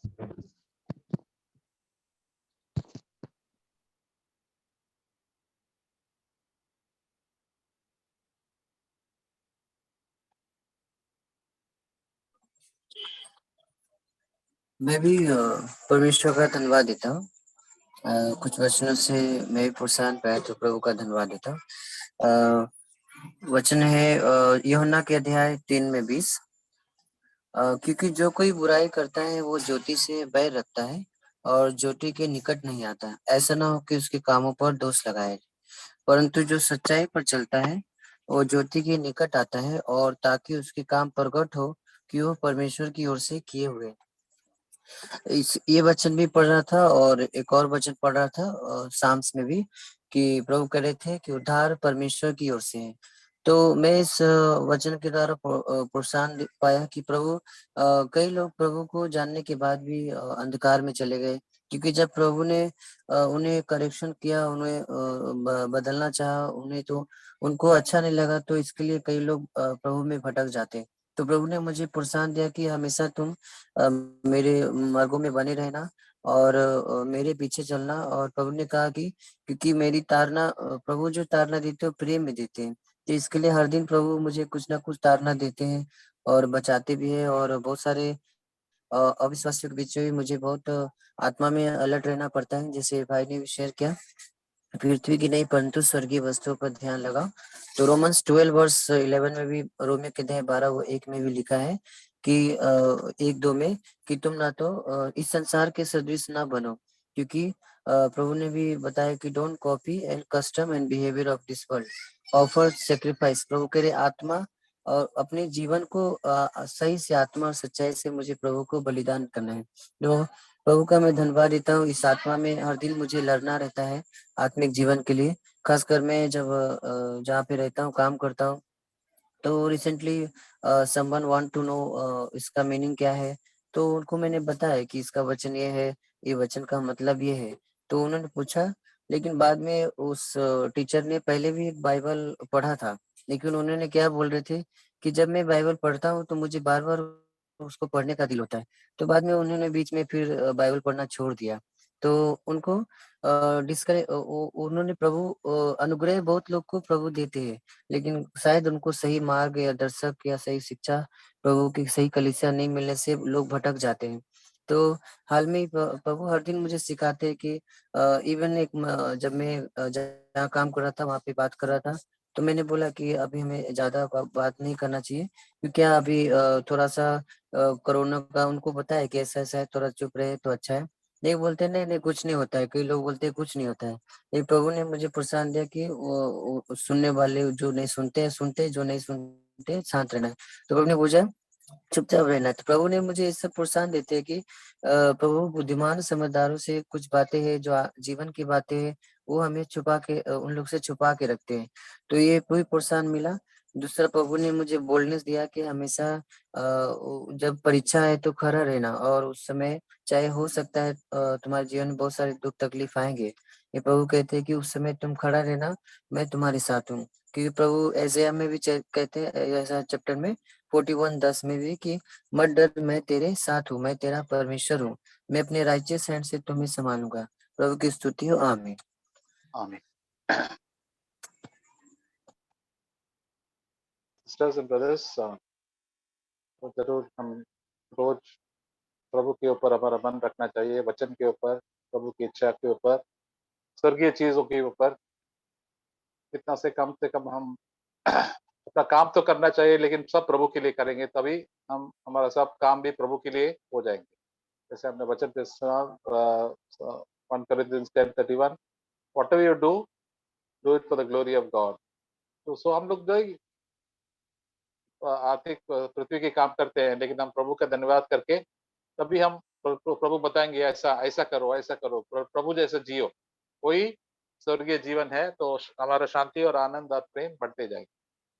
मैं भी परमेश्वर का धन्यवाद देता हूँ। कुछ वचनों से मैं भी प्रोत्साहन पाया तो प्रभु का धन्यवाद देता हूँ। वचन है यूहन्ना के अध्याय 3 में 20, क्योंकि जो कोई बुराई करता है वो ज्योति से बैर रखता है और ज्योति के निकट नहीं आता, ऐसा ना हो कि उसके कामों पर दोष लगाए। परंतु जो सच्चाई पर चलता है वो ज्योति के निकट आता है, और ताकि उसके काम प्रकट हो कि वो परमेश्वर की ओर से किए हुए। ये वचन भी पढ़ रहा था और एक और वचन पढ़ रहा था साम्स में भी, कि प्रभु कह रहे थे कि उद्धार परमेश्वर की ओर से है। तो मैं इस वचन के द्वारा प्रोत्साहन पाया कि प्रभु कई लोग प्रभु को जानने के बाद भी अंधकार में चले गए, क्योंकि जब प्रभु ने उन्हें करेक्शन किया, उन्हें बदलना चाहा, उन्हें तो उनको अच्छा नहीं लगा, तो इसके लिए कई लोग प्रभु में भटक जाते। तो प्रभु ने मुझे प्रोत्साहन दिया कि हमेशा तुम मेरे मार्गों में बने रहना और मेरे पीछे चलना। और प्रभु ने कहा कि क्योंकि मेरी ताड़ना, प्रभु जो ताड़ना देते हैं प्रेम में देते हैं, तो इसके लिए हर दिन प्रभु मुझे कुछ ना कुछ ताड़ना देते हैं और बचाते भी हैं। और बहुत सारे अविश्वासियों के बीच में भी मुझे बहुत आत्मा में अलर्ट रहना पड़ता है, जैसे भाई ने भी शेयर किया, पृथ्वी की नहीं परंतु स्वर्गीय वस्तुओं पर ध्यान लगाओ। तो रोमन्स 12 वर्स 11 में भी, रोमियो के अध्याय 12:1 में भी लिखा है कि 1:2 में कि तुम ना तो इस संसार के सदृश ना बनो, क्योंकि प्रभु ने भी बताया कि don't copy and custom and behaviour of this world, offer sacrifice. प्रभु कह रहे आत्मा और अपने जीवन को सही से आत्मा और सच्चाई से मुझे प्रभु को बलिदान करना है। तो प्रभु का मैं धन्यवाद देता हूँ। इस आत्मा में हर दिन मुझे लड़ना रहता है आत्मिक जीवन के लिए, खासकर मैं जब जहाँ पे रहता हूँ, काम करता हूँ। तो recently someone want to know इसका मीनिंग क्या है, तो उनको मैंने बताया कि इसका वचन ये है, ये वचन का मतलब ये है। तो उन्होंने पूछा, लेकिन बाद में उस टीचर ने पहले भी एक बाइबल पढ़ा था, लेकिन उन्होंने क्या बोल रहे थे कि जब मैं बाइबल पढ़ता हूँ तो मुझे बार बार उसको पढ़ने का दिल होता है। तो बाद में उन्होंने बीच में फिर बाइबल पढ़ना छोड़ दिया। तो उनको उन्होंने प्रभु अनुग्रह बहुत लोग को प्रभु देते हैं, लेकिन शायद उनको सही मार्ग या दर्शक या सही शिक्षा, प्रभु की सही कलीसिया नहीं मिलने से लोग भटक जाते हैं। तो हाल में प्रभु हर दिन मुझे सिखाते हैं कि इवन जब मैं जहाँ काम कर रहा था वहाँ पे बात कर रहा था, तो मैंने बोला कि अभी हमें ज्यादा बात नहीं करना चाहिए, क्योंकि अभी थोड़ा सा कोरोना का उनको बताया कि ऐसा ऐसा है, थोड़ा चुप रहे तो अच्छा है। नहीं बोलते नहीं नहीं कुछ नहीं होता है, कई लोग बोलते हैं कुछ नहीं होता है। लेकिन प्रभु ने मुझे प्रोत्साहन दिया कि वो सुनने वाले जो नहीं सुनते हैं सुनते, जो नहीं सुनते शांत रहना है। तो प्रभु ने पूछा चुपचाप रहना है। तो प्रभु ने मुझे इस सब प्रोत्साहन देते हैं कि प्रभु बुद्धिमान समझदारों से कुछ बातें हैं जो जीवन की बातें हैं, वो हमें छुपा के उन लोग से छुपा के रखते हैं। तो ये पूरी प्रोत्साहन मिला। दूसरा, प्रभु ने मुझे बोल्डनेस दिया कि हमेशा जब परीक्षा है तो खड़ा रहना, और उस समय चाहे हो सकता है तुम्हारे जीवन में बहुत सारे दुख तकलीफ आएंगे, ये प्रभु कहते हैं कि उस समय तुम खड़ा रहना, मैं तुम्हारे साथ हूँ। क्योंकि प्रभु ऐसा में भी कहते हैं, ऐसा चैप्टर में 41:10 में भी कि मत डर, मैं तेरे साथ हूँ, मैं तेरा परमेश्वर हूँ, मैं अपने राइचियस हैंड से तुम्हें संभालूंगा। प्रभु की स्तुति हो, आमीन। आमीन। सिस्टर्स एंड ब्रदर्स, तो जरूर हम रोज प्रभु के ऊपर हमारा मन रखना चाहिए, वचन के ऊपर, प्रभु की इच्छा के ऊपर, स्वर्गीय चीजों के ऊपर। कितना से कम हम अपना काम तो करना चाहिए, लेकिन सब प्रभु के लिए करेंगे, तभी हम हमारा सब काम भी प्रभु के लिए हो जाएंगे। जैसे हमने वचन पे सुना 1 Corinthians 10:31, whatever you do it for the glory of God। तो सो हम लोग जो आर्थिक पृथ्वी के काम करते हैं, लेकिन हम प्रभु का धन्यवाद करके तभी हम प्रभु बताएंगे ऐसा ऐसा करो, ऐसा करो, प्रभु जैसे जियो, वही स्वर्गीय जीवन है। तो हमारा शांति और आनंद और प्रेम बढ़ते जाएगा।